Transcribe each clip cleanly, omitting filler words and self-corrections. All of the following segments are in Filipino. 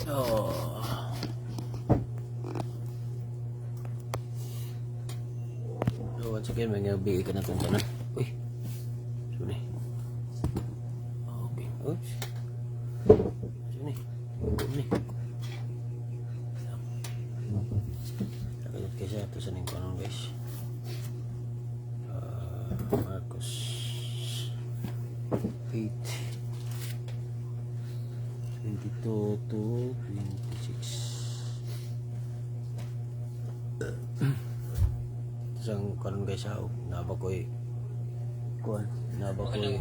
Oh. So, once again, may ngabi ka na itong tanan. Uy. Suni. Okay. Oops. Suni. Suni. Nakalit kasi ito sa ningkonon, guys. Marcos 8 22 to 26. Isang karon guys ha, nabakoy kuan, nabakoy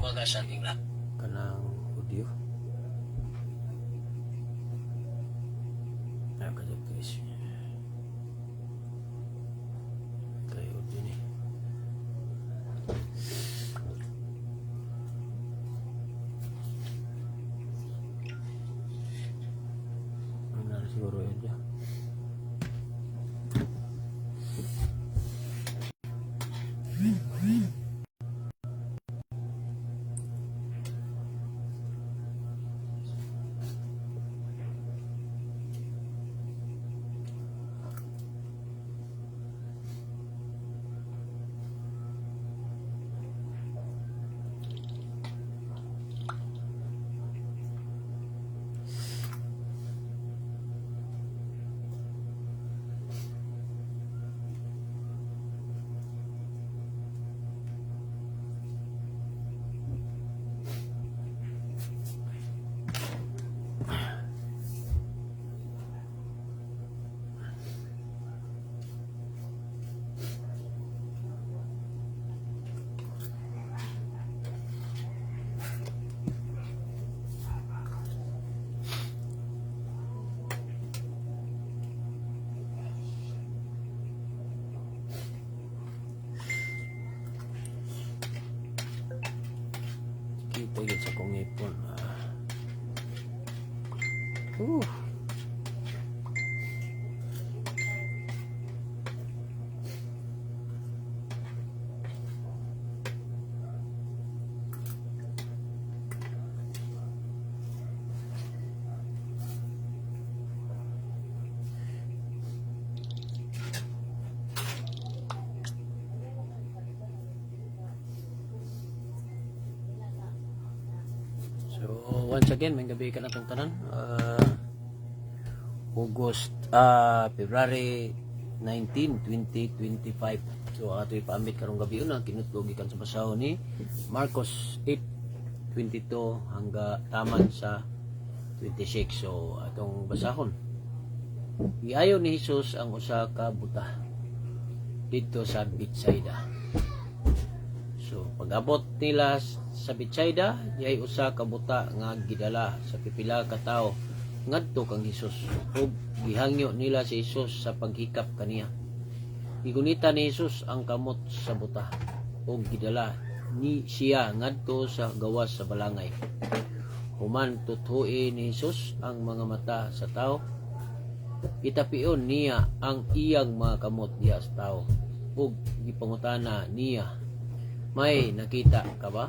kanang audio. Nakajak guys. Kayo audio ni. Ano siguro yun dyan. Kita yun sa kong ipon. So, once again, may gabi ka na itong tanan. February 19, 2025. So, ato ipaambit karong gabi una, kinutlogi kan sa basaho ni Marcos 8:22 hangga taman sa 26. So, atong basahon. Giayo ni Jesus ang usa ka buta dito sa Betsaida. So, pag-abot nila sa Betsaida, yay usa ka buta nga gidala sa pipila ka tawo ngadto kang Hesus, ug gihangyo nila si Hesus sa paghikap kaniya. Gigunita ni Hesus ang kamot sa buta ug gidala ni siya ngadto sa gawas sa balangay. Human tuthui ni Hesus ang mga mata sa tawo, itapion niya ang iyang mga kamot diha sa tawo ug gipangutana niya, may nakita ka ba?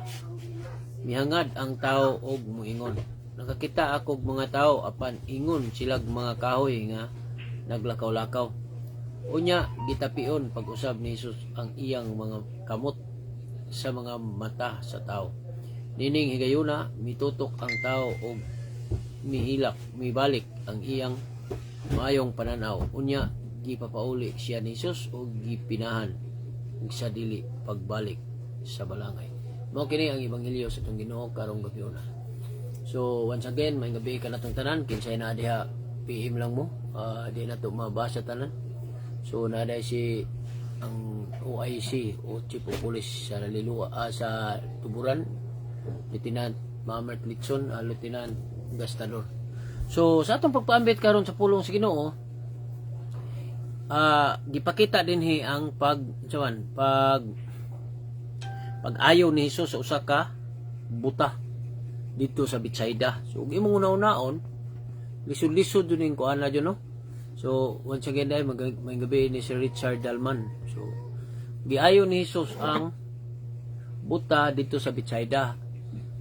Mihangad ang tao og muingon, nakakita ako mga tao apan ingon silag mga kahoy nga naglakaw-lakaw. Unya gitapion pag-usab ni Jesus ang iyang mga kamot sa mga mata sa tao. Nining higayuna mitutok ang tao og mibalik ang iyang maayong pananaw. Unya gipapauli siya ni Jesus og gipinahan ug sa dili pagbalik sa balangay. Mao kini ang ebanghelyo sa itong Ginoo karong gabi una. So once again, may gabi ka na itong tanan. Kinsay na diha, PM lang mo, di na ito mabasa tanan. So naday si ang OIC o Chief of Police sa Nalilua, sa Tuburan, Lieutenant Mamert Litson, Lieutenant Gastador. So sa atong pagpaambit karon sa pulong sa Ginoo, gipakita dinhi ang pag-ayaw ni Jesus sa usa ka buta dito sa Betsaida. So imong una-unaon, lisod-lisod dun yung kuana dyan, no? So once again dahil may gabi ni si Richard Dalman. So giayo ni Jesus ang buta dito sa Betsaida.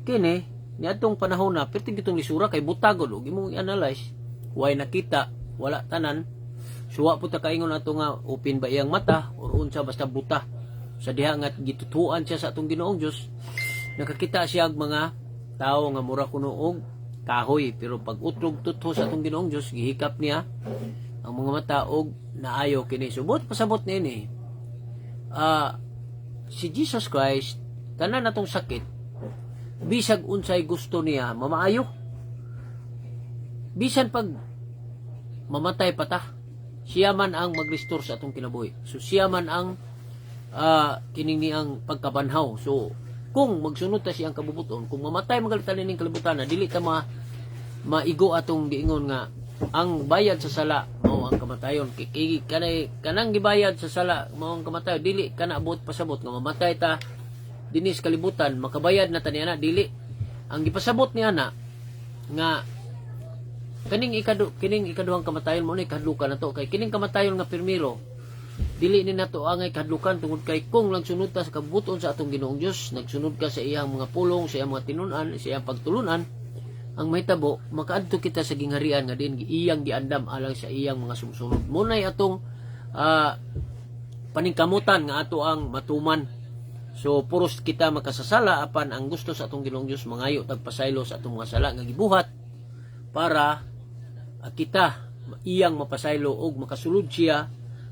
Kini niadtong panahon na perti gitong lisura kay buta gud og imong i-analyze. way nakita, wala tanan. Suwa po ta kaingon ato nga open ba iyang mata or unsa basta buta. Sa diha nga gitutuan siya sa atong Ginoong Dios, nakakita siya og mga tao nga mura kuno og kahoy, pero pag utrog tutho sa atong Ginoong Dios, gihikap niya ang mga mata og naayo kini. Subot pasabot niini. Si Jesus Christ tanan natong sakit bisag unsay gusto niya mamaayo. Bisan pag mamatay pa ta, siya man ang mag-restore sa atong kinabuhi. So siya man ang kining niyang pagkabanhaw. So kung magsunod ta siyang kabubuton, kung mamatay magalitan ning kalibutan na dili ta maigo atong giingon nga ang bayad sa sala mao ang kamatayon. Kanang gibayad sa sala mao ang kamatayon, dili kana abot pasabot nga mamatay ta dinis kalibutan makabayad na ta niana, dili. Ang gipasabot niya na nga kining ikaduhang kamatayon mo ni kadlukan nato, kay kining kamatayon nga pirmiro dili ni nato angay kadlukan tungod kay kung nagsunod ta sa kabubuton sa atong Ginoong Dios, nagsunod ka sa iyang mga pulong, sa iyang mga tinun-an, sa iyang pagtulunan, ang mahitabo makaadto kita sa gingharian nga din iyang giandam alang sa iyang mga sumusunod. Munay atong paningkamutan nga ato ang matuman. So puros kita makasasala apan ang gusto sa atong Ginoong Dios mangayo tagpasaylo sa atong mga sala nga gibuhat para kita iyang mapasaylo og makasulod siya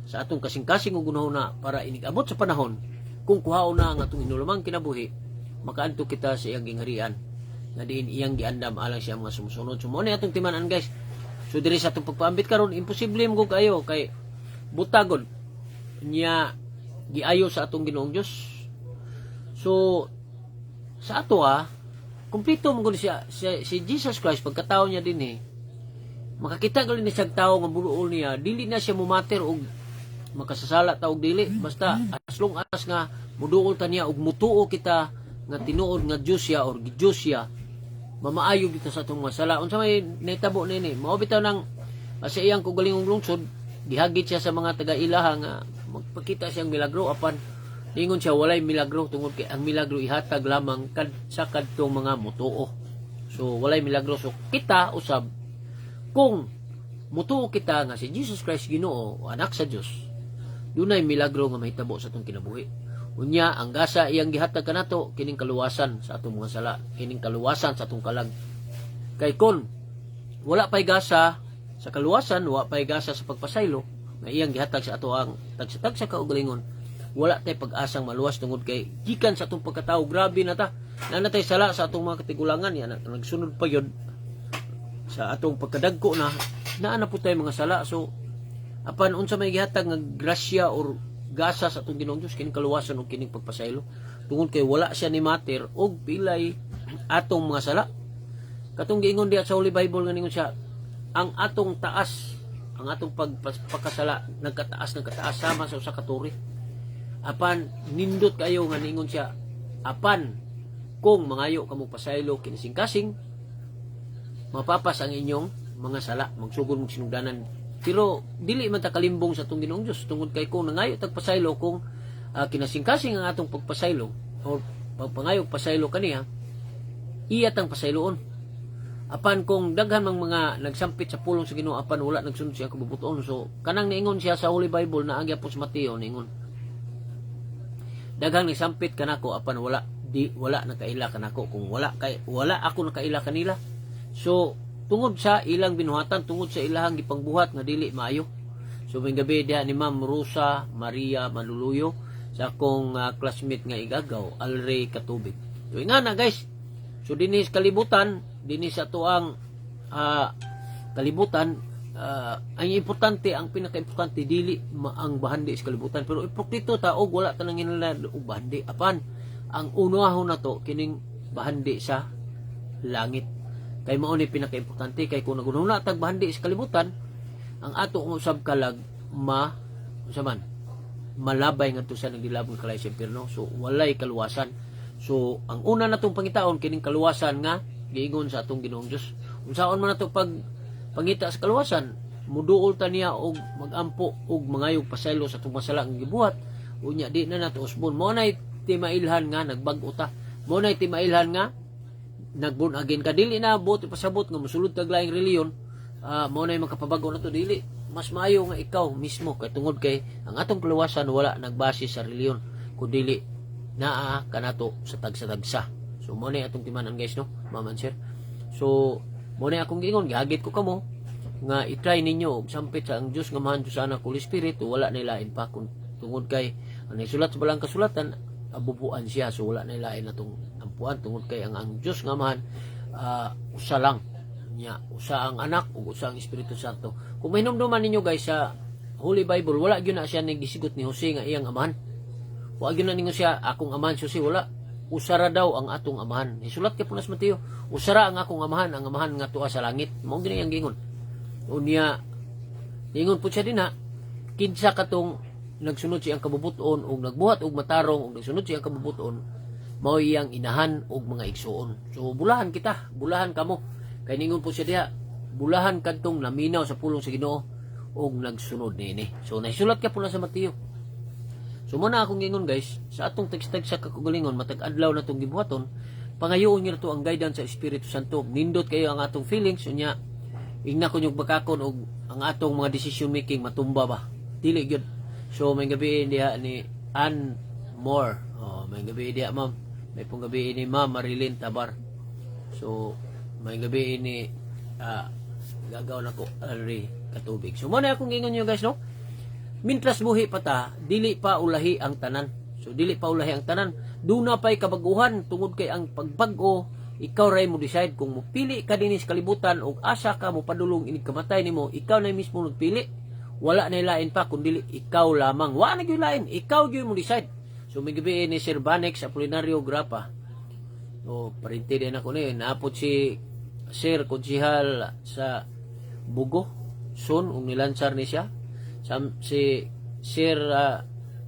sa atong kasing-kasing ug gunahuna para inig-abot sa panahon kung kuhaon na ang atong hinulamang kinabuhi, makaadto kita sa iyang gingharian nga diin iyang giandam alang siya mga sumusunod. So mo ni atong timan-an guys. So diri sa atong pagpaambit karon imposible mo kayo kay butagod niya giayo sa atong Ginoong Dios. So sa ato kumpleto mo siya si Jesus Christ pagkatao niya din makakita gali ni siyang tao nga buluol niya, dili na siya mumater og makasasala ta og dili, basta as long as nga muduol ta niya og mutuo kita nga tinuod nga Dios siya or Diyos siya, mamaayo kita sa atong mga sala. Unsa may nahitabo nini, mao bitaw nang sa iyang kugalingong lungsod gihagit siya sa mga taga-ilaha nga magpakita siyang milagro, apan ingon siya walay milagro tungod kay ang milagro ihatag lamang sa kadtong mga mutuo. So walay milagro. So kita usab kung mutuo kita nga si Jesus Christ Ginoo o anak sa Dios, dunay milagro nga mahitabo sa atong kinabuhi. Unya ang gasa iyang gihatag kanato kining kaluwasan sa atong mga sala, kining kaluwasan sa atong kalag. Kay kun wala pay gasa sa kaluwasan, wala pay gasa sa pagpasaylo nga iyang gihatag sa ato ang tagsa-tagsa kaugalingon, wala tay pag-asang maluwas tungod kay gikan sa atong pagkatao grabe na ta. Nanatay sala sa atong mga katigulangan yan, nagsunod pa yun sa atong pagkadagko na naana po tayo mga sala. So apan unsa may gihatag nga grasya or gasa sa atong Ginoong Dios kining kaluwasan ug kining pagpasaylo tungod kay wala siya ni mater og pilay atong mga sala. Katong giingon diha sa Holy Bible nga ningon siya, ang atong taas, ang atong pagkasala nagkataas sama sa usa ka turi. Apan nindot kayo nga ningon siya, apan kung mangayo kamo pasaylo kinising-kasing, mapapas ang inyong mga sala, magsugod mong sinugdanan. Pero dili man ta kalimbong sa atong Ginoong Dios tungod kay kung nangayo tag pasaylo, kung kinasing-kasing ang atong pagpasaylo o pagpangayo pasaylo kaniya, iya tang pasayloon. Apan kung daghan mang mga nagsampit sa pulong sa Ginoo apan wala nagsunod siya kabubuton, so kanang niingon siya sa Holy Bible na agya po sa Mateo niingon, daghang nagsampit kanako apan wala nakaila kanako, kung wala ako nakaila kanila. So tungod sa ilang binuhatan, tungod sa ilang gipangbuhat nga dili maayo. So may gabi diha ni Ma'am Rosa Maria Manluluyo sa akong classmate nga igagaw Alray Katubig. So nga na guys, so dinis kalibutan, dinis ato ang kalibutan, ang importante, ang pinaka-importante dili ang bahandi sa kalibutan, pero ipokrito ta og wala ta nang hinala og bahandi. Apan ang unahon nato kining bahandi sa langit. Kay mao ni pinaka-importante, kay kung nagununa tag bahandi sa kalibutan, ang ato ang usab kalag malabay ngadto sa nagdilabong kalay sa impierno. So walay kaluwasan. So ang una natong pangitaon kining kaluwasan nga giingon sa atong Ginoong Dios. Unsaon man nato pag pangita sa kaluwasan, muduol ta niya og magampo og mangayog pasaylo sa atong masala nga gibuhat. Unya di na nato usbon. Mo nay timailhan nga nagbag-o ta. Mo nay timailhan nga nagbun again ka, dili na buot pasabot nga mosulod kag laing reliyon, mao nay makapabago na to dili. Mas maayo nga ikaw mismo kay tungod kay ang atong kaluwasan wala nagbase sa reliyon kundi naa kanato sa tagsa-tagsa. So mao nay atong timanan guys no, Ma'am and Sir. So mao nay akong giingon, gihagit ko kamo nga i-try ninyo og sampit sa ang Dios nga Amahan, Dios Anak, Holy Spirit, wala na lain pa kun tungod kay ang isulat sa balang kasulatan abubuan siya, so wala na lain natong ampuan tungod kay ang Dios nga Amahan usa lang nya, usa ang anak ug usa ang Espiritu Santo. Kung mahinumduman ninyo guys sa Holy Bible, wala gyud na siya nagisigot ni Jose nga iyang amahan. Wa gyud na ninyo siya akong amahan, Jose wala. Usara daw ang atong amahan. Isulat kay punas Mateo, usara ang akong amahan, ang amahan nga tuwa sa langit. Mao gyud ang gingon. Unya ingon po siya dinha, kinsa katong nagsunod siyang kabubuton ug nagbuhat og matarong ug nagsunod siyang kabubuton, mao iyang inahan og mga igsuon. So bulahan kita, bulahan kamo. Kay ningon po siya diha, bulahan kadtong naminaw sa pulong sa Ginoo og nagsunod niini. So naisulat ka pula sa Mateo. So muna akong gingon guys, sa atong text-text sa kakugalingon matag adlaw na tong gibuhaton, pangayoon niyo to ang guidance sa Espiritu Santo. Nindot kayo ang atong feelings unya ingna ko yung bakakon og ang atong mga decision making matumba ba. Dili gyud. So may gabi diha ni Ann Moore. May gabi diha ma'am. May pong gabi ni Ma'am Marilyn Tabar. So may gabi ini gagaw na ko already katubig. So mo na akong gingon niyo guys no. Mintras buhi pa ta, dili pa ulahi ang tanan. So dili pa ulahi ang tanan. Duna pay kabaguhan tungod kay ang pagbag-o ikaw ray mo decide kung mopili ka dinhi sa kalibutan o asa ka mo padulong inig kamatay nimo, ikaw na mismo nagpili. Wala na lain pa kundi ikaw lamang. Wa na gyud lain, ikaw gyud mo decide. So may gabi ni Sir Banex Apolinario Grapa. So parinti din ako ni naapot si Sir Konsihal sa Bugo Son ug nilansar ni siya. Si Sir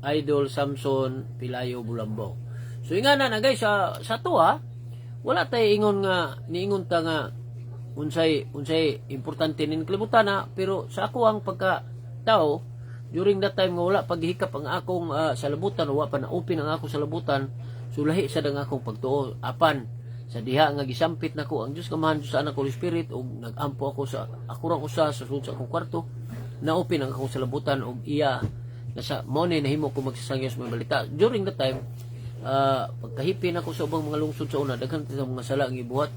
Idol Samson Pilayo Bulambo. So ingana na guys sa to wala tay ingon nga niingon ta nga unsay importante nin kalibutan na, pero sa ako ang pagka-tao during that time nga wala paghihikap ang akong salabutan, wala pa na open ang akong salabutan, sulahi sa dang akong pagtuo apan sa diha nga gisampit nako ang Dios nga Amahan, Dios Anak, Holy Spirit ug nagampo ako sa akurang usa sa sulod sa akong kwarto, na open ang akong salabutan ug iya nasa mo ni nahimo ko magsasangyo sa mga balita during that time. Pagkahipin ako sa ubang mga lungsod sa una, daghan sa mga sala ang ibuhat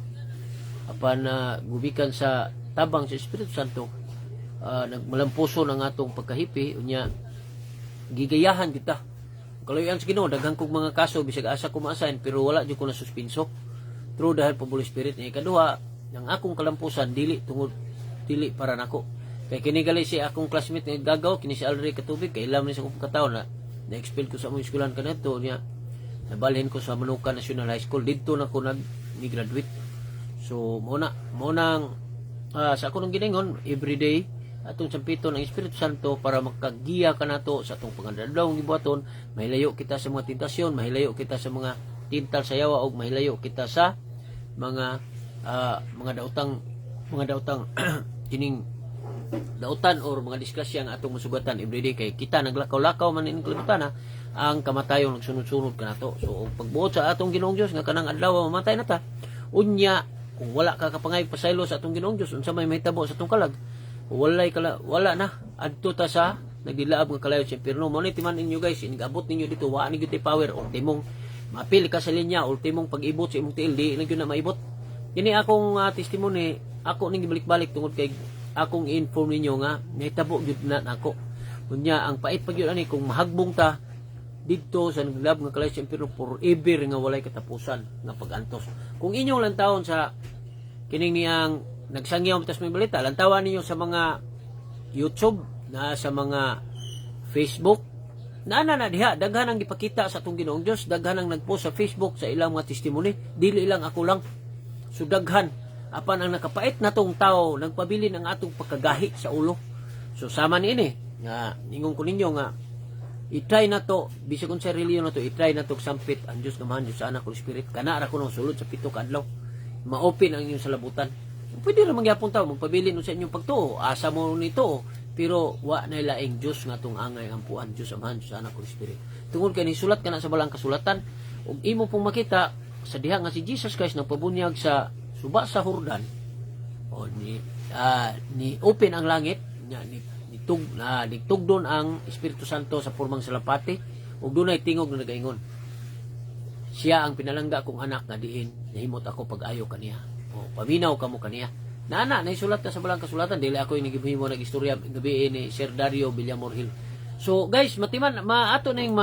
apan gubikan sa tabang sa Espiritu Santo, nagmalampuson ang atong pagkahipi unya gigayahan kita kalayan sa Ginoo. Daghan kog mga kaso bisag asa ko ma-assign pero wala jud ko na suspenso through dahil po Holy Spirit. Ni kaduha ang akong kalampusan dili para nako kay kini gali si akong classmate nga gagaw kini si Alri Katubig kay ilam ni sa akong kataon na-expel ko sa among eskwelahan kanadto niya, nabalhin ko sa Manuka National High School, dito na ko nag-graduate. So muna sa ako nang giningon everyday atong sampiton ang Espiritu Santo para makagiya kanato sa atong pangandadlawng gibuhaton. Mahilayo kita sa mga tentasyon, mahilayo kita sa mga tintal sa yawa ug mahilayo kita sa mga daotang kining dautan or mga diskusya ang atong masugatan everyday kay kita naglakaw-lakaw man ining kalibutan ang kamatayon nagsunod-sunod kanato. So pagbuot sa atong Ginoong Dios nga kanang adlaw mamatay na ta, unya kung wala ka kapangay pasaylo sa atong Ginoong Dios unsa may mahitabo sa atong kalag, wala na adto ta sa nagdilaab nga kalayo sa impierno. Mo ni timan ninyo guys, inigabot ninyo dito wa ni gyud power ultimong mapil ka sa linya, ultimong pag-ibot sa imong tiil di na gyud na maibot. Kini akong testimony, ako ning gibalik-balik tungod kay akong inform ninyo nga nahitabo gyud na nako. Unya ang pait pa gyud ani kung mahagbong ta didto sa naglab nga kalayo sa impierno forever nga walay katapusan nga pagantos. Kung inyong lantawon sa kining niyang nagsangyaw tas may balita, lantawan ninyo sa mga YouTube na sa mga Facebook na diha daghan ang gipakita sa atong Ginoong Dios, daghan ang nagpost sa Facebook sa ilang mga testimony, dili lang ako lang. So daghan apan ang nakapait natong tao nagpabilin ang atong pagkagahi sa ulo. So sama niini nga ningon ko ninyo nga i-try na to bisag unsa reliyon na to, i-try na to sampit ang Dios nga Amahan, Dios Anak, Holy Spirit kana ra ko nang sulod sa 7 ka adlaw ma-open ang inyong salabutan. Pwede ra mangyapon tawo magpabilin sa inyong pagtuo, asa mo nito pero wa na laing Dios nga tong angay ampuan, Dios Amahan, Dios Anak, Holy Spirit. Tungod kay ni sulat kana sa balang kasulatan ug imo pong makita sa diha nga si Jesus Christ nagpabunyag sa suba sa Jordan o ni open ang langit nya nitugdon ang Espiritu Santo sa pormang salapati ug dunay tingog na nagaingon, siya ang pinalangga kong anak nga diin nahimot ako pag-ayo kaniya. O paminaw kamo kaniya. Nana naisulat ta sa balang kasulatan, dili ako yung nagihimo nagistorya gabi ni Sir Dario Villamorhil. So guys, matiman ato ning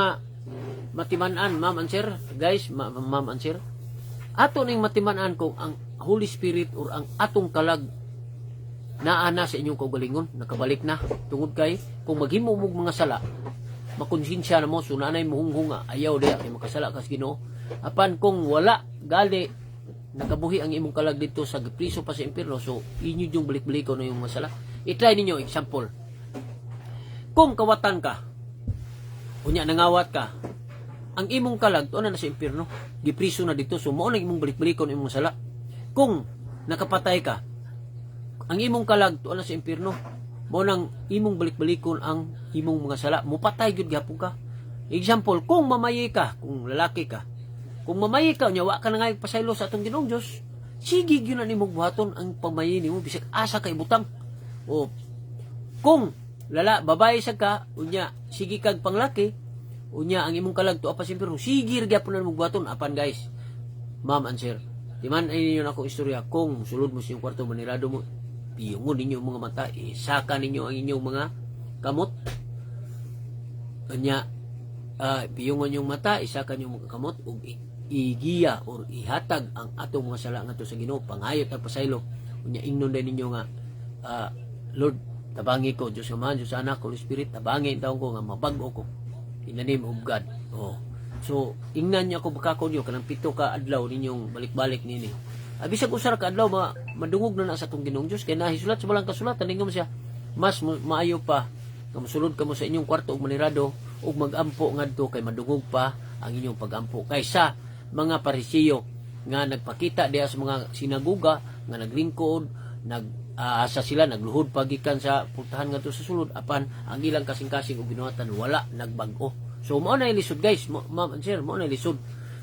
matimanan, ma'am and sir, guys, ma'am and sir, ato ning matimanan kung ang Holy Spirit or ang atong kalag naana sa inyong kaugalingon, nakabalik na tungod kay kung maghimo mo mga sala, makonsensya na mo, so nanay mo hunghunga, ayaw diya kay makasala kas Ginoo. Apan kung wala gali nakabuhi ang imong kalag dito sa priso pa sa impierno, so inyo yung balik-baliko na yung masala. I-try ninyo, example. Kung kawatan ka, unya nangawat ka, ang imong kalag tuwa na sa impierno, gipriso na dito, so mo na imong balik-baliko na imong masala. Kung nakapatay ka, ang imong kalag tuwa na sa impierno, mo nang imong balik-balikon ang imong mga sala, mupatay gyud gyapon ka. Example, kung mamayi ka, kung lalaki ka, kung mamayi ka, unya wa ka na nga pasaylo sa atong Ginoong Dios, sige gyud na nimong buhaton ang pamayi nimo bisag asa kay butang. O kung babae sa ka, unya sige kag panglaki, unya ang imong kalag tuwa pa sa impierno, sige gyapon na nimong buhaton. Apan guys, ma'am and sir, timan ay ninyo nako istorya, kung sulod mo sa inyong kwarto manirado mo, piyungon ninyo mga mata, isaka ninyo ang inyong mga kamot. Kanya, piyungon yung mata, isaka ninyo mga kamot, ug igiya or ihatag ang atong mga sala nga to sa Ginoo, pangayot at pasaylo. Unya ingnon din ninyo nga, Lord, tabangi ko, Diyos Ama, Diyos Anak, Holy Spirit, tabangi taong ko nga mabag-o ko in the name of God. Oh. So, ingnan niya ako bakako niyo kanang 7 ka adlaw ninyong balik-balik nini. Bisag usar ka adlaw madungog na sa atong Ginoong Dios kay nahisulat sa balang kasulatan ningon siya, mas maayo pa nga mosulod kamo sa inyong kwarto ug manirado ug magampo ngadto kay madungog pa ang inyong pagampo kaysa mga Parisiyo nga nagpakita diha sa mga sinaguga nga naglingkod, asa sila nagluhod pagikan sa pultahan ngadto sa sulod, apan ang ilang kasing-kasing ug binuhatan wala nagbag-o. So mao na lisod guys, ma'am and sir, mao na lisod.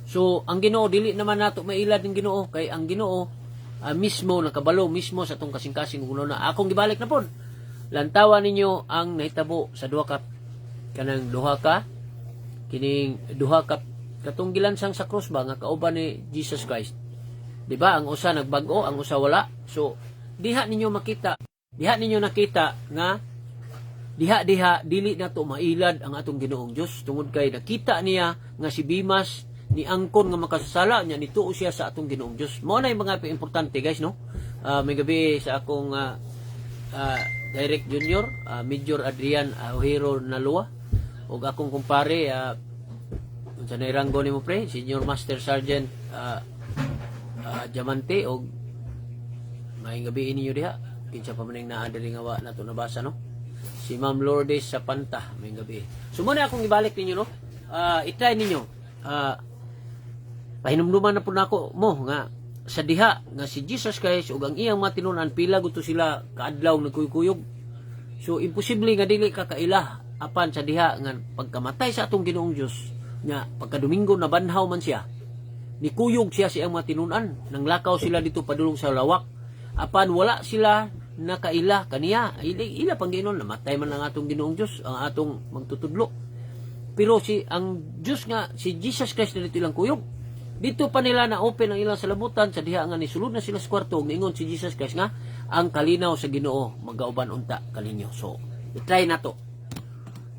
So ang Ginoo dili naman nato mailad ng Ginoo kay ang Ginoo mismo nakabalo mismo sa atong kasing-kasing ug na akong gibalik na pod. Lantawan ninyo ang nahitabo sa duha ka katong gilansang sa cross ba nga kauban ni Jesus Christ. Di ba? Ang usa nagbag-o, ang usa wala. So diha ninyo nakita nga diha dili nato mailad ang atong Ginoong Dios tungod kay nakita niya nga si Bimas ni angkon nga makasasala niya nituo siya sa atong Ginoong Dios. Mao na yung mga importante guys, no? May gabi sa akong Direct Junior, Major Adrian Ojero Nalua, ug akong kumpare unsa na iranggo nimo pre, Senior Master Sergeant Diamante, ug may gabi ninyo diha kinsa pa maning naa diri nga wa nato nabasa, no? Si Ma'am Lourdes sa Panta may gabi. So mo na akong ibalik ninyo, no? I-try ninyo. Pahinumduman na po nako mo nga sa diha nga si Jesus Christ ug ang iyang matinunan pila gusto sila kaadlaw nagkuyog. So imposible nga dili ka kaila apan sa diha nga pagkamatay sa atong Ginoong Dios nya pagkadomingo na banhaw man siya. Nikuyog siya sa iyang matinunan, nanglakaw sila dito padulong sa lawak. Apan wala sila nakaila kaniya. Ila pang Ginoon namatay man ang atong Ginoong Dios, ang atong magtutudlo. Pero ang Dios nga si Jesus Christ na dito ilang kuyog. Dito pa nila na open ang ilang salabutan sa diha nga nisulod na sila sa kwarto ug niingon si Jesus Christ nga ang kalinaw sa Ginoo magauban unta kaninyo. So, i-try nato.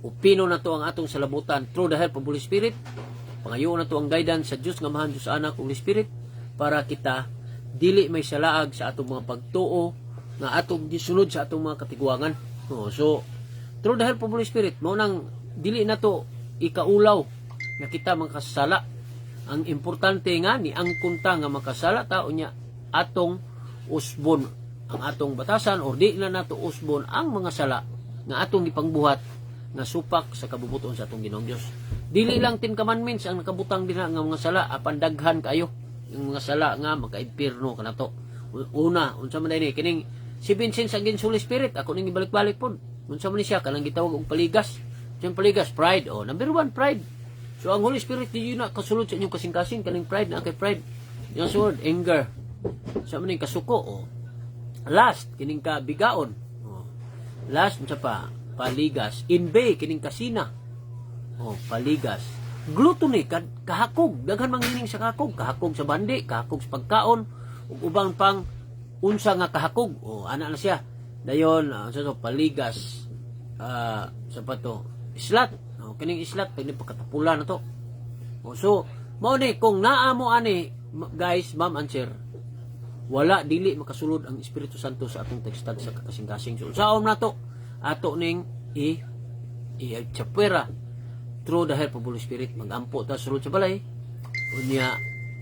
Upino na to ang atong salabutan through the help of Holy Spirit. Pangayoon na to ang guidance sa Dios nga Amahan, Dios Anak, Holy Spirit para kita dili may salaag sa atong mga pagtuo nga atong gisunod sa atong mga katiguangan. So, through the help of Holy Spirit, mo nang dili na to ikaulaw nga kita makasala. Ang importante nga ni ang kunta nga makasala tao niya atong usbon ang atong batasan or di na nato usbon ang mga sala nga atong gipangbuhat nga supak sa kabubuton sa atong Ginoong Dios. Dili lang 10 commandments ang nakabutang dinha nga mga sala, apan daghan kayo yung mga sala nga magka-impierno kanato. Una, unsa man ni kining 7 sins against Holy Spirit, ako ning ibalik-balik pod. Unsa man ni siya kanang gitawag og paligas. Yung paligas pride, number 1 pride. So ang Holy Spirit di na kasulod sa inyong kasing-kasing kaning pride na kay pride. Yung sword anger. Sa man ning kasuko Last kining ka bigaon. Last unsa pa? Paligas. Inbay kining kasina. Paligas. Gluttony kahakog, daghan mangining sa kahakog sa bandi, kahakog sa pagkaon, ug ubang pang unsa nga kahakog. Ana na siya. Dayon paligas. Sa pato, islat. Kining islat pag pagkatapulan na to. So mao ni kung naa mo ani guys, ma'am and sir, wala dili makasulod ang Espiritu Santo sa atong tekstad sa kasing-kasing. So saom nato ato ning chapwera through the help of Holy Spirit. Magampo ta sulod sa balay unya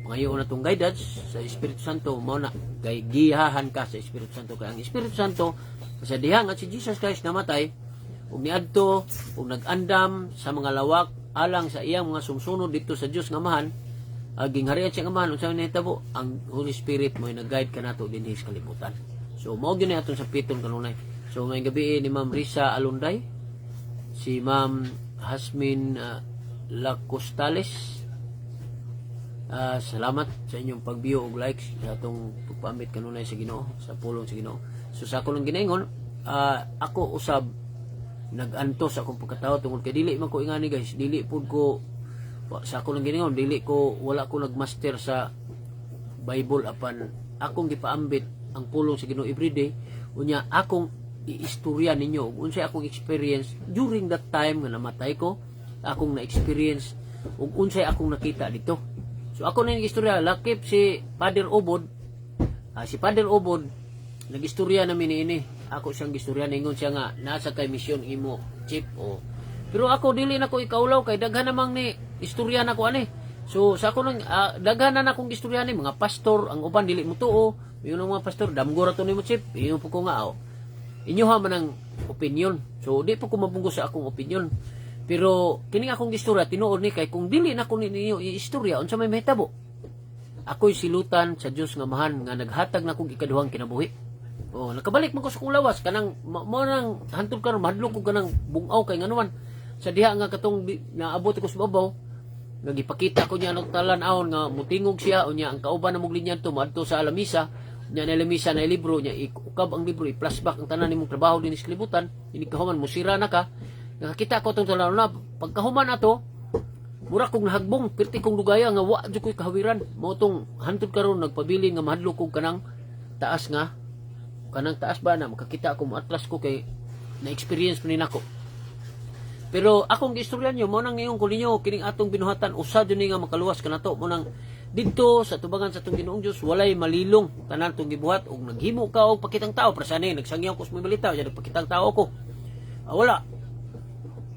pangayo na tong guidance sa Espiritu Santo. Mao na kay gihahan ka sa Espiritu Santo, kay ang Espiritu Santo sa dihang at si Jesus Christ namatay ug niadto ug nag-andam sa mga lawak alang sa iyang mga sumsunod dito sa Dios nga Amahan, gingharian siya nga Amahan. Unsa man nahitabo, ang Holy Spirit mo nag-guide ka nato dinhi sa kalibutan. So mao gyud ni aton sa piton kanunay. So ngayong gabi ni Ma'am Risa Alunday, si Ma'am Hasmin Lacostales. Salamat sa inyong pagbiyo og likes sa atong pagpaambit kanunay sa Ginoo, sa pulong sa Ginoo. So sa ako lang ginaingon, ako usab nagantos akong pagkatao tungod kay dili man ko ingani guys, dili pud ko sa ako lang ginaingon, dili ko wala ko nagmaster sa Bible apan akong gipaambit ang pulong sa Ginoo everyday. Unya akong iistorya ninyo ug unsay akong experience during that time nga namatay ko, akong na-experience ug unsay akong nakita dito. So ako na istorya lakip si Father Obod. Si Father Obod nag-istorya namin ini. Ako siyang gistorya ningon siya nga nasa kay mission imo chip pero ako dili na ko ikaulaw kay daghan namang ni istorya na ko ani. So sa ako nang daghan na akong istorya ni mga pastor, ang uban dili mo tuo, yun ang mga pastor damgo ra to nimo chip, inyo po ko nga inyo ha man ang opinion. So di po ko mabunggo sa akong opinion. Pero kini akong istorya tinuod ni kay kung dili na ko ninyo istorya unsa may mahitabo. Ako'y silutan sa Dios nga Amahan nga naghatag na kog ikaduhang kinabuhi. Nakabalik man ko sa kong lawas kanang mo nang hantod karon mahadlok ko kanang bungaw kay nganuman sa diha nga katong naabot ko sa babaw nga gipakita ko niya ng talan-awon nga mutingog siya unya ang kauban na mong linya to madto sa alamisa nya na alamisa na libro nya ikukab ang libro i-flashback ang tanan nimong trabaho dinhi sa kalibutan ini kahuman musira na ka nakakita ko tong talan na pagkahuman ato mura kong nahagbong perti kong lugaya nga wa jud koy kahawiran mo tong hantod karon nagpabilin nga mahadlok ko kanang taas nga kanang taas ba na makakita ako mo atlas ko kay na-experience ko nako. Pero akong giistorya nyo mo nang ngayon ko ninyo kining atong binuhatan usa jud ni nga makaluwas kanato mo nang didto sa tubangan sa atong Ginoong Dios walay malilong tanan tong gibuhat og naghimo ka og pakitang tao para sani nagsangyaw ko sa mga balita jadi pakitang tao ko. Wala.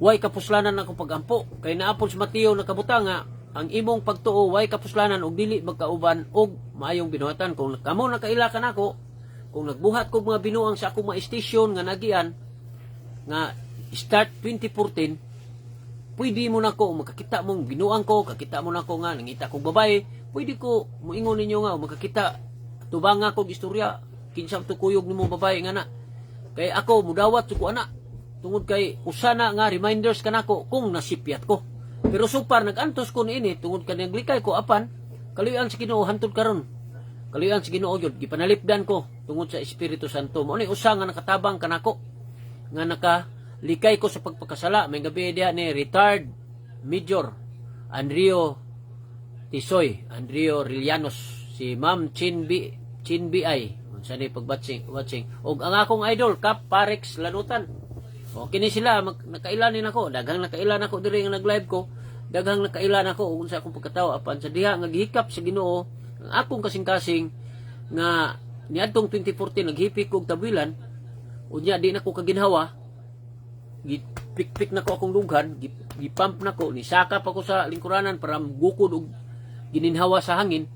Way kapuslanan ako pagampo kay naapol sa Mateo nakabutang nga ang imong pagtuo way kapuslanan og dili magkauban og maayong binuhatan kung kamo nakaila ka nako. Kung nagbuhat ko mga binuang sa akong mga station nga nagian nga start 2014 pwede mo nako makakita mong binuang ko kakita mo nako nga nangita kong babae pwede ko moingon ninyo nga makakita tubang ako istorya kinsa tukuyog nimo babae nga na kay ako mudawat ko ana tungod kay usana nga reminders kanako kung nasipyat ko pero supar nagantos ko niini tungod kay naglikay ko apan kaluyan sa Ginoo hantod karon kaluyan sa Ginoo gyud gipanalipdan ko tungod sa Espiritu Santo. Mo ni usa nga nakatabang kanako nga nakalikay ko sa pagpakasala. May gabi diha ni retired Major Andrio Tisoy, Andrio Rillanos, si Ma'am Chin BI. Unsa ni watching og ang akong idol Kap Parex Lanutan. Kini sila nakailan nako, daghang nakailan ako diri nga nag-live ko. Daghang nakailan ako ug unsa akong pagkatawo apan sa diha nga gihikap sa Ginoo ang akong kasing-kasing nga niadtong 2014 naghipik kog tabilan unya di nako kaginhawa gipik-pik nako akong lughan gipump nako ni saka pa ko sa lingkuranan para gukod og gininhawa sa hangin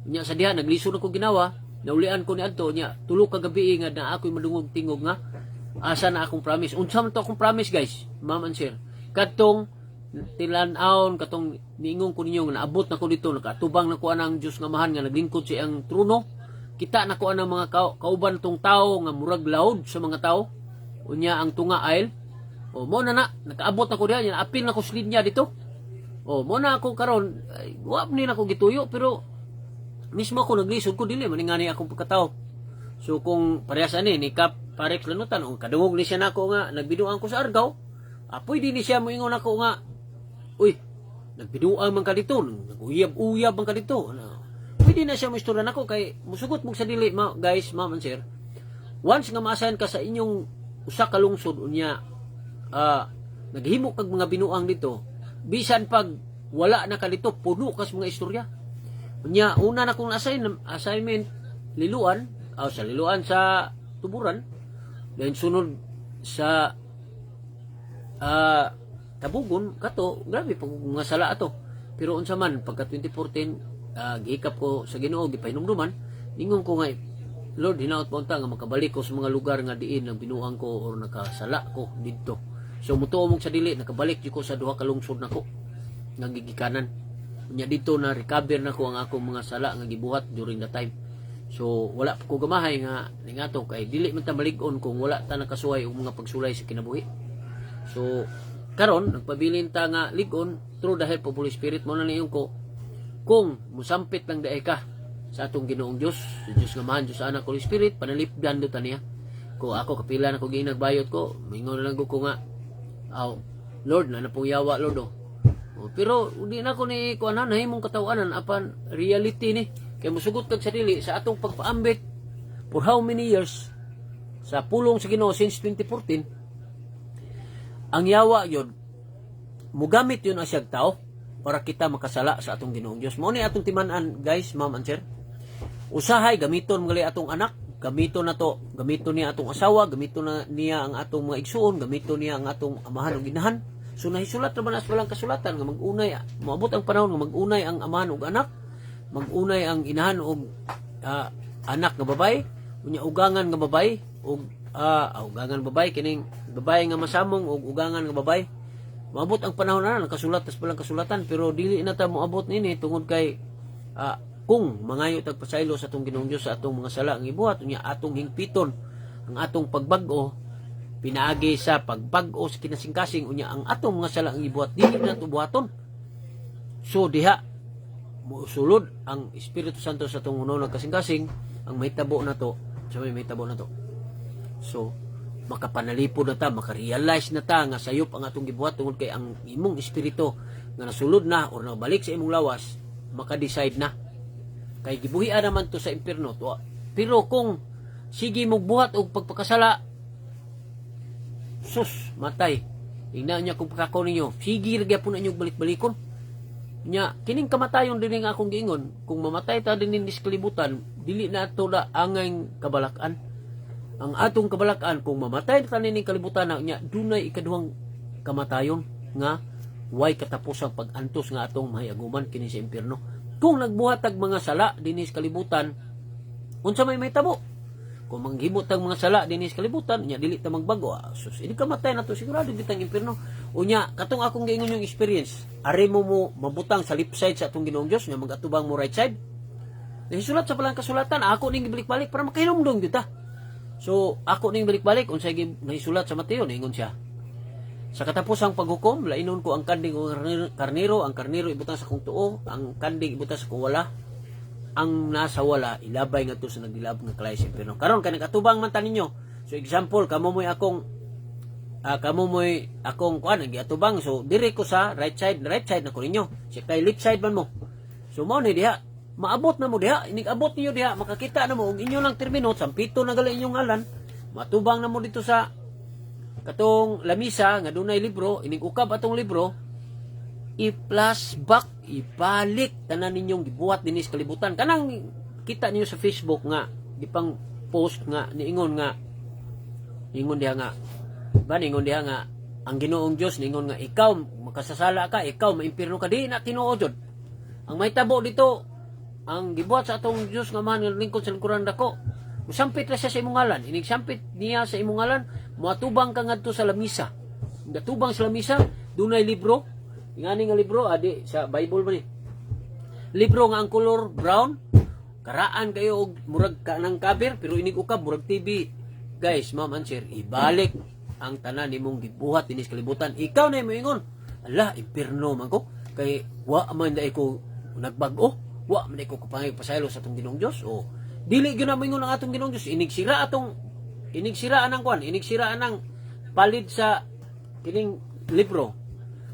unya sa diha naglisod ako ginawa naulian ko niadto unya tulo ka gabi nga na ako'y madungog tingog nga asa na akong promise unsa man to akong promise guys ma'am and sir kadtong tilan-aon katong niingon ko ninyo nga naabot nako dito nakatubang nako anang Dios nga Amahan nga naglingkod sa iyang trono. Kita na ko ang mga kauban tong tao nga murag loud sa mga tao. Unya ang tunga aisle. Mo na nakaabot ako diha, apil na ko sa linya dito. Mo na ako karon, wa ni nako gituyo pero mismo ako naglisod ko dili maningani akong pagkatao. So kung parehas ani ni Kap Parex Lanutan, o kadungog ni siya nako nga nagbiduan ko sa Argao, pwede ni siya moingon ako nga, uy, nagbiduan man ka dito, naguyab-uyab man ka dito. Pwede na siya mo istorya nako kay musugot mo sa dili, guys, ma'am and sir. Once nga ma-assign ka sa inyong usa ka lungsod unya, naghimo kag mga binuang dito, bisan pag wala na ka dito, puno kas mga istorya. Unya, una na kong assignment, Liluan, sa Liluan sa Tuburan, then sunod sa Tabugon, kato, grabe, pag mga sala ato. Pero unsa man, pagka 2014, gihikap ko sa Ginoo, gipahinumduman, ningon ko nga, Lord, hinaot po nga makabalik ko sa mga lugar nga diin ng binuang ko or nakasala ko dito. So, mutuo mong sa dili, nakabalik ko sa duha ka lungsod nako nga gigikanan. Nya dito na recover na ko ang akong mga sala nga gibuhat during the time. So wala ko gamahay nga ningato kay dili man ta malig-on kung wala ta nakasuway og mga pagsulay sa kinabuhi. So karon nagpabilin ta nga lig-on through the help of Holy Spirit mo na niyon ko kung musampit lang daay ka sa atong Ginoong Dios, sa Dios nga mahan Dios anak Holy Spirit panalipdan do ta niya. Ko ako kapila na ko ginagbayot ko, mingon lang ko nga Lord na pong yawa Lord pero hindi na ko ni kuanan nahimong katawanan apan reality ni kay musugot kag sa dili sa atong pagpaambit for how many years sa pulong sa Ginoo since 2014 ang yawa yon mugamit yun asyag tao para kita makasala sa atong Ginoong Dios. Mao ni atong timan-an guys, ma'am and sir. Usahay gamiton mga atong anak, gamiton niya atong asawa, gamiton na niya ang atong mga igsuon, gamiton niya ang atong amahan ug inahan. So nahisulat naman as walang kasulatan nga mag-unay, moabot ang panahon nga mag-unay ang amahan ug anak, mag-unay ang inahan ug anak nga babay, unya ugangan nga babay ug ugangan babay kining babay nga masamong ug ugangan nga babay. Moabot ang panahon na nakasulat tas walang kasulatan pero dili na ta moabot nini tungod kay kung mangayo tag pasaylo sa atong Ginoong Dios sa atong mga sala nga ibuhat unya atong hingpiton ang atong pagbag-o pinaagi sa pagbag-o sa kinasingkasing unya ang atong mga sala nga ibuhat dili na tubuhaton. So diha sulod ang Espiritu Santo sa atong uno nagkasing-kasing ang mahitabo na to sa may mahitabo na to. So makapanalipod na ta, makarealize na ta nga sayop ang atong gibuhat tungod kay ang imong espiritu nga nasulod na o nabalik sa imong lawas maka-decide na kay gibuhian naman to sa impierno to. Pero kung sige mo buhat og pagpakasala sus matay ingna niya kung pakako ninyo sige lagya po na inyo balik-balikon nya kining kamatayon din nga akong giingon kung mamatay ta din sa kalibutan dili na to da angay kabalakan ang atong kabalakan kung mamatay ta ning kalibutan nya dunay ikaduhang kamatayon nga way katapusang pag-antos nga atong mahiaguman kini sa impierno. Kung nagbuhat tag mga sala dinis kalibutan unsa may mahitabo kung manghimot tag mga sala dinis kalibutan nya dili ta magbago sus ini kamatay na to sigurado bitang impierno unya katong akong giingon yung experience are mo mabutang sa left side sa atong Ginoong Dios nya magatubang mo right side nahisulat sa palang kasulatan ako ning balik-balik para makahinumdom gyud ta. So ako ning balik-balik unsay nahisulat sa Mateo ningon siya sa katapusang paghukom lainon ko ang kanding o karnero, ang karnero ibutang sa kung tuo, ang kanding ibutang sa kung wala, ang nasa wala ilabay nga to sa nagilab nga kalay sa impierno. Karon kanang atubang man ta ninyo. So example kamo moy akong kuan giatubang so dire ko sa right side na ko ninyo. Si kay left side man mo. So mao ni diha maabot na mo diha, inig-abot niyo diha makakita na mo og inyo lang termino sampito na gali inyong ngalan. Matubang na mo dito sa katong lamisa nga dunay libro inig-ukab atong libro i-flashback ibalik tanan ninyong gibuhat dinis kalibutan kanang kita niyo sa Facebook nga gipang post nga niingon diha nga ang Ginoong Dios niingon nga ikaw makasasala ka ikaw maimpierno ka di na Tinuo jud ang mahitabo dito ang gibuhat sa atong Dios nga man lingkod sa lingkuran dako musampit ra siya sa imong ngalan inig sampit niya sa imong ngalan moatubang ka ngadto sa lamisa gatubang sa lamisa dunay libro ingani nga libro adi sa Bible man ni libro nga ang color brown karaan kayo og murag ka ng cover pero inig ukab murag TV guys ma'am and sir ibalik ang tanan nimong gibuhat dinis kalibutan ikaw na moingon ala impierno man ko kay wa man dai ko nagbag-o wa man dai ko kupangay pasaylo sa atong Ginoong Dios o Dili gyud na moingon ang atong Ginoong Dios, inigsiraan ang palid sa kining libro.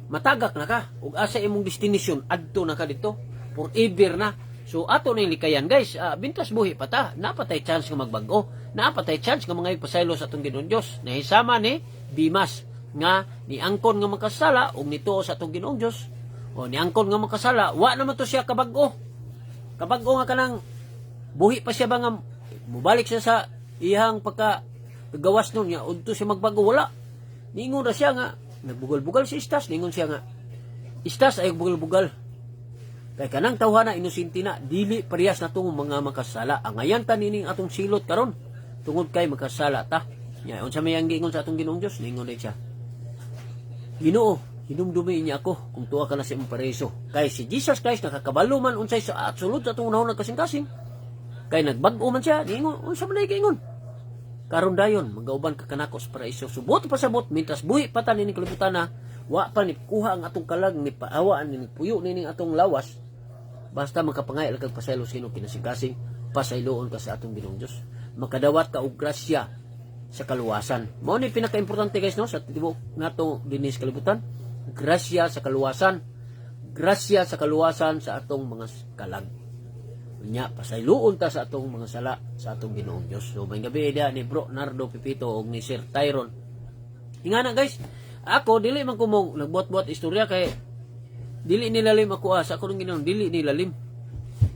Matagak na ka ug asa imong destination adto na ka dito forever na. So ato na yung likayan guys, bintas buhi pa ta, napatay chance nga magbag-o, napatay chance nga mga ipasaylo sa atong Ginoong Dios. Nahisama ni Dimas nga ni angkon nga makasala ug nituo sa atong Ginoong Dios. O ni angkon nga makasala, wa naman to siya kabag-o. Kabag-o nga kanang buhi pa siya ba nga mubalik siya sa iyang pagkagawas nun niya udto siya magbago, wala. Ningon ra siya nga nagbugal-bugal si Istas, ningon siya nga Istas ay bugal-bugal. Kay kanang tawhana inosente na, dili parehas na tong mga makasala. Ang ayan ta nining atong silot karon tungod kay makasala ta. Nya unsa may ang giingon sa atong Ginoong Dios, ningon siya. Ginoo, hinumdumi niya ako kung tuwa ka na sa imong pareso. Kay si Jesus Christ nakakabalo man unsay sa sulod sa atong unahon nagkasing-kasing. Kay nagbag-o man siya, ningon unsa man ay giingon. Karon dayon magauban ka kanako sa paraiso. Subot pa sabot mintas buhi pa ta nining kalibutan na wa pa ni kuha ang atong kalag ni paawaan ni puyo nining atong lawas. Basta makapangay kag pasaylo sino kinasing-kasing, pasayloon ka sa atong Ginoong Dios. Makadawat ka og grasya sa kaluwasan. Mao ni pinaka-importante guys no sa tibuok nato dinhi sa kalibutan. Grasya sa kaluwasan. Grasya sa kaluwasan sa atong mga kalag. Nya pasayloon ta sa atong mga sala sa atong Ginoong Dios. So may gabi dia ni Bro Nardo Pipito og ni Sir Tyron. Ingana guys, ako dili man ko mo nagbuat-buat istorya kay dili nilalim ako sa ako nung Ginoong, dili nilalim.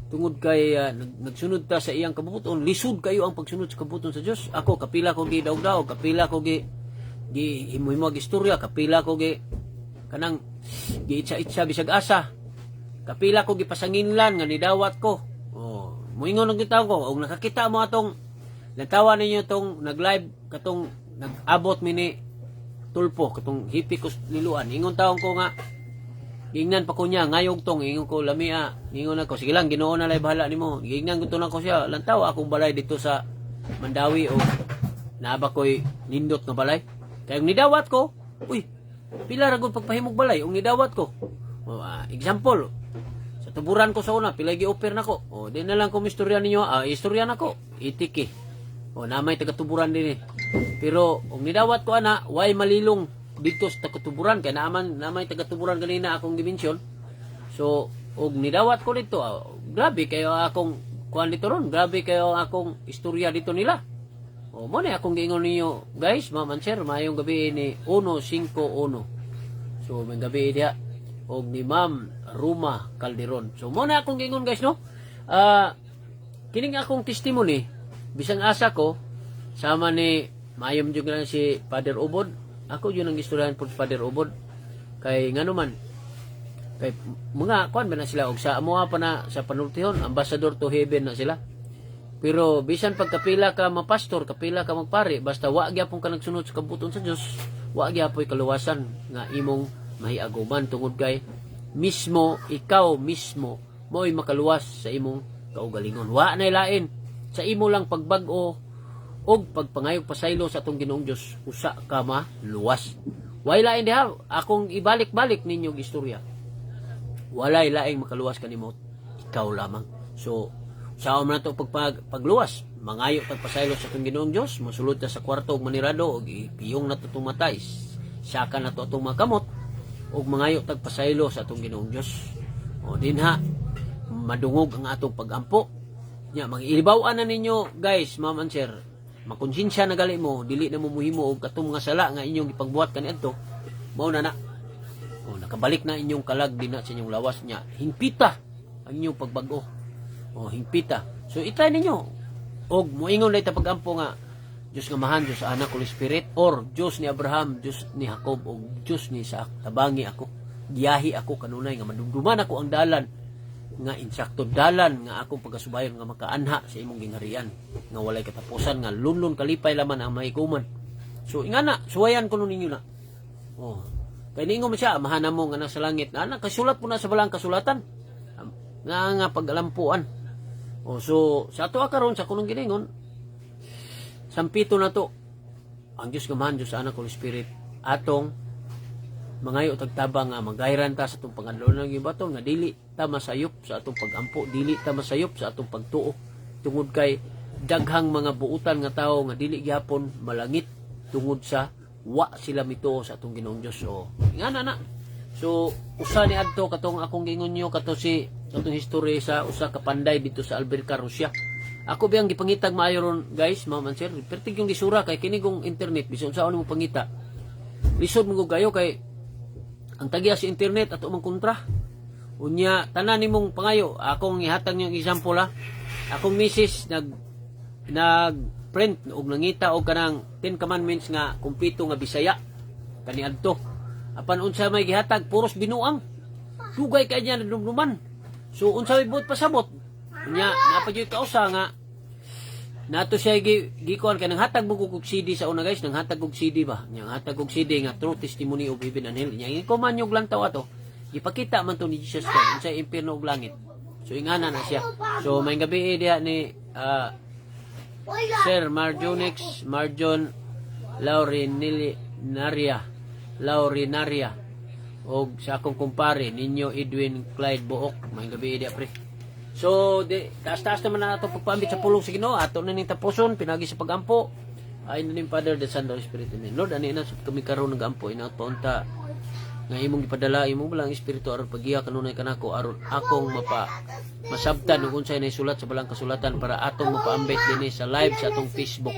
Tungod kay nagsunod ta sa iyang kabubuton, lisod kayo ang pagsunod sa kabubuton sa Dios. Ako kapila ko gi daog-daog, kapila ko gi himo-himo istorya, kapila ko gi kanang gi itsa-itsa bisag asa. Kapila ko gi pasanginlan nga nidawat ko. Oh, moingon ang gitaw ko og nakakita mo atong natawa ninyo tong nag-live katong nag-abot mini tulpo katong hipikos liluan. Ingon taong ko nga gingnan pa ko niya, ngayog tong, ingon ko, lamia, ingon ako, sige lang, Ginoo na lay bahala nimo. Gingnan ko to na ko siya, lantaw akong balay dito sa Mandawi o naaba ko'y nindot na balay. Kaya nidawat ko, uy, pila ragod pagpahimog balay, ang nidawat ko. Example, sa tuburan ko sa una, pila gi-offer na ko. O, di na lang kung istorya ninyo, istorya na ko, itiki. O, namay taga-tuburan din eh. Pero, ang nidawat ko ana, way malilong dito sa taga-tuburan kaya namay taga-tuburan kanina akong dimensyon. So og nidawat ko dito, grabe kayo akong kuan dito ron, grabe kayo akong istorya dito nila. O mo na akong giingon ninyo guys, ma'am and sir, mayong gabi ni 151. So may gabi dia og ni Ma'am Ruma Calderon. So mo na akong giingon guys no. Kining akong testimony bisang asa ko sama ni mayom jud na si Father Ubod. Ako yun ang istoryahan po Father Ubod. Kay nga naman, kay mga kuan ba na sila, og sa amuha pa na sa panultihon, ambassador to heaven na sila. Pero bisan pagkapila ka mapastor, kapila ka magpari, basta wa gyapon ka nagsunod sa kabuton sa Dios, wa gyapon kaluwasan nga imong mahiaguman tungod kay mismo, ikaw mismo, mo'y makaluwas sa imong kaugalingon. Wa na lain, sa imo lang pagbag-o, og pagpangayog pasaylo sa atong Ginoong Dios usa ka maluwas. Way lain diha akong ibalik-balik ninyong istorya. Walay laing makaluwas kanimo, ikaw lamang. So sao man nato pagluwas, mangayo pagpasaylo sa atong Ginoong Dios, mosulod ta sa kwarto og manirado og ipiyong nato itong matay. Saka nato atong makamot og mangayo tagpasaylo sa atong Ginoong Dios. O dinha madungog ang atong pagampo. Nya mag-ilibaw-an na ninyo guys, ma'am and sir. Makonsensya na gali mo, dili na mo muhimo og katong mga sala nga inyong ipagbuhat kaniadto. Mao na. O nakabalik na inyong kalag din na sa inyong lawas niya. Hingpita ang inyong pagbag-o. O hingpita. So itry ninyo. Og moingon lay ta pagampo nga Dios nga mahan, Dios Anak, Holy Spirit, or Dios ni Abraham, Dios ni Jacob, og Dios ni Isaac. Tabangi ako, giyahi ako kanunay nga madumduman ako ang dalan nga insakto dalan nga akong pagasubayon nga makaanha sa imong gingharian nga walay katapusan nga lunlon kalipay laman ang mahikuman. So ingana suwayan ko ninyo na. Oh, kay ningo man siya amahan mo nga nasa langit na kasulat po na sa balang kasulatan nga pagalampuan. Oh, so sa ato karon sa kunong giningon sampito na to ang Dios nga mahan, Dios Anak, Holy Spirit atong mangayo tagtabang nga magayran ta sa atong pangadlon ng ibaton nga dili ta masayop sa atong pagampo, dili ta masayop sa atong pagtuo, tungod kay daghang mga buutan nga tawo nga dili gyapon malangit tungod sa wa sila mituo sa atong Ginoong Dios. So ingana na. So usa ni adto katong akong giingon nyo kato si katong history sa usa ka panday dito sa Alberca, Russia. Ako biyang gipangitag maayo ron guys, ma'am and sir. Pertig yung lisura kay kini kong internet bisan sa mo pangita. Lisod mo gayo kay ang tagiya sa internet ato mang kontra. Unya tanan nimong pangayo. Akong ihatag niyo example ha. Akong misis nag print og nangita og kanang 10 commandments nga kumpleto nga Bisaya kaniadto. Apan unsa may gihatag puros binuang. Dugay kay niya nadumduman. So unsa may buot pasabot. Nya napadyoy kausa nga nato siya gikuan kay nang hatag mo og CD sa una guys, nang hatag og CD ba. Nya hatag og CD nga True Testimony of Heaven and Hell. Nya ko man yung lantaw ato. Ipakita man to ni Jesus Christ unsa impierno ug langit. So ingana na siya. So may gabi diha ni Sir Marjon Laurinaria o sa akong kumpare ninyo Edwin Clyde Buok. May gabi dia pre. So taas-taas naman na ato pagpambit sa pulong sa Ginoo. Ato na ning tapuson pinagi sa pagampo. Ay na ning Father, the Son, the Holy Spirit. Amen. Lord ani na kami karon nagampo inaot paunta nga imong gipadala imong balang espiritu aron pagiya kanunay kanako aron akong masabtan ug unsay naisulat sa balang kasulatan para atong mapaambit dinhi sa live sa atong Facebook.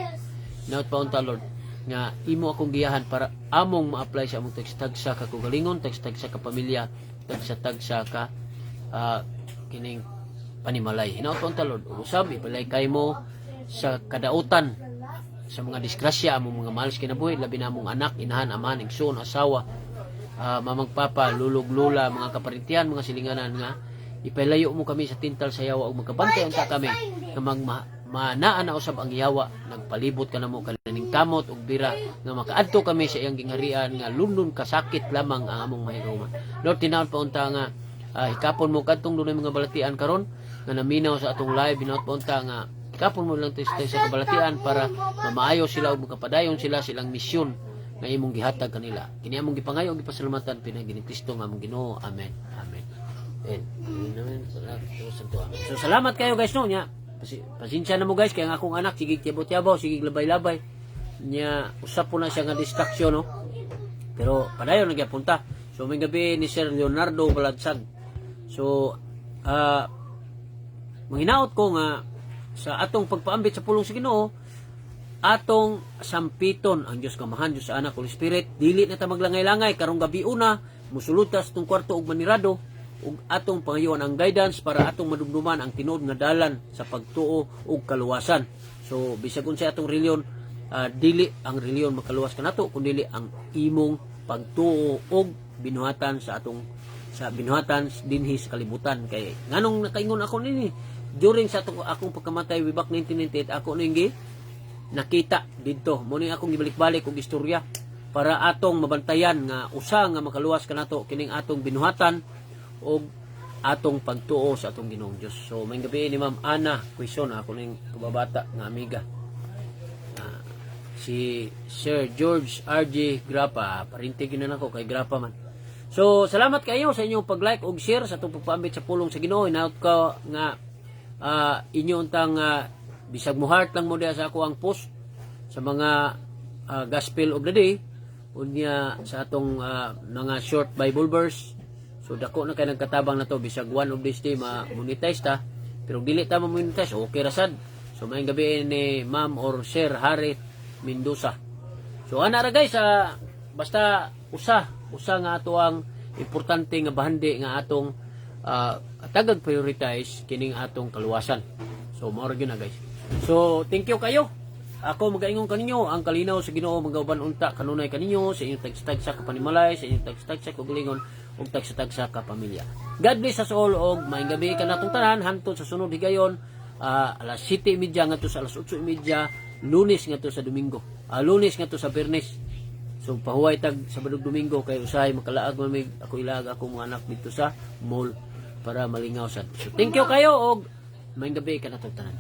Inaot paunta Lord nga imo akong giyahan para among ma-apply sa among tagsa ka kagalingon, tagsa ka pamilya, tagsa ka kining panimalay. Hinaot paunta Lord, usab ipalay kay mo sa kadautan sa mga disgrasya among mga mahal sa kinabuhi, labi na among anak, inahan, amahan, igsoon, asawa, mamang papa, lulog, lula, mga kaparintihan, mga silinganan nga ipalayo mo kami sa tintal sa yawa ug magkabantay unta kami nga manaan na usab ang yawa, nagpalibot ka namo kanining kamot ug bira nga makaadto kami sa iyang gingharian nga lundon kasakit lamang ang among mahigayon. Lord, tinawon pa unta nga hikapon mo kadtong dunay mga balatian karon nga naminaw sa atong live, binaot pa unta nga hikapon mo lang tayo sa kabalatian para maayo sila ug makapadayon sila silang misyon nga imong gihatag kanila. Kini among gipangayo ug gipasalamatan pinagi ni Kristo nga among Ginoo. Amen. Amen. So salamat kayo guys no nya. Pasensya na mo guys kay ang akong anak sige tiyabo-tiyabo, sige labay-labay. Nya usap po na siya nga distraction no. Pero padayon nagyapunta. So may gabi ni Sir Leonardo Baladsag. So manghinaot ko nga sa atong pagpaambit sa pulong sa Ginoo, atong sampiton ang Dios kamahan, Dios sa Anak, Holy Spirit. Dili na ta maglangay-langay karong gabi una musulutas tong kwarto og manirado ug atong pangayoan ang guidance para atong madumduman ang tinuod nga dalan sa pagtuo ug kaluwasan. So bisag unsay atong reliyon, dili ang reliyon makaluwas kanato kundi ang imong pagtuo ug binuhatan sa atong binuhatan dinhi sa kalibutan. Kay nganong nakaingon ako nini during sa akong pagkamatay way back 1998 ako ning nakita didto mo ni akong gibalik-balik og istorya para atong mabantayan nga usa nga makaluwas kanato kining atong binuhatan o atong pagtuo sa atong Ginoong Dios. So may gabi ni Ma'am Ana question ako ning kababata nga amiga. Si Sir George RJ Grapa, parintig na nako kay Grapa man. So salamat kayo sa inyong pag-like ug share sa atong pagpaambit sa pulong sa Ginoo. Inaot ko nga inyo untang bisag mo heart lang mo diha sa ako ang post sa mga gospel of the day unya sa atong mga short Bible verse. So dako na kay nagkatabang na to bisag one of these day ma-monetize ta pero dili ta ma-monetize okay ra sad. So may gabi ni Ma'am or Sir Harry Mendoza. So ana ra guys basta usa nga ato ang importante nga bahandi nga atong tagag prioritize kining atong kaluwasan. So mao ra gyud na guys. So thank you kayo. Ako magaingon kaninyo ang kalinaw sa Ginoo magauban unta kanunay kaninyo sa inyong tagsa ka panimalay, sa inyong tagsa ka gulingon ug tagsa ka pamilya. God bless us all og maayong gabi kanatong tanan hangtod sa sunod higayon alas 7:30 ngadto sa alas 8:30 Lunes ngadto sa Domingo. Lunes ngadto sa Biyernes. So pahuway tag Sabado Domingo kay usahay makalaag man ako ilaag ako mga anak dito sa mall para malingaw sad. So thank you kayo og maayong gabi kanatong tanan.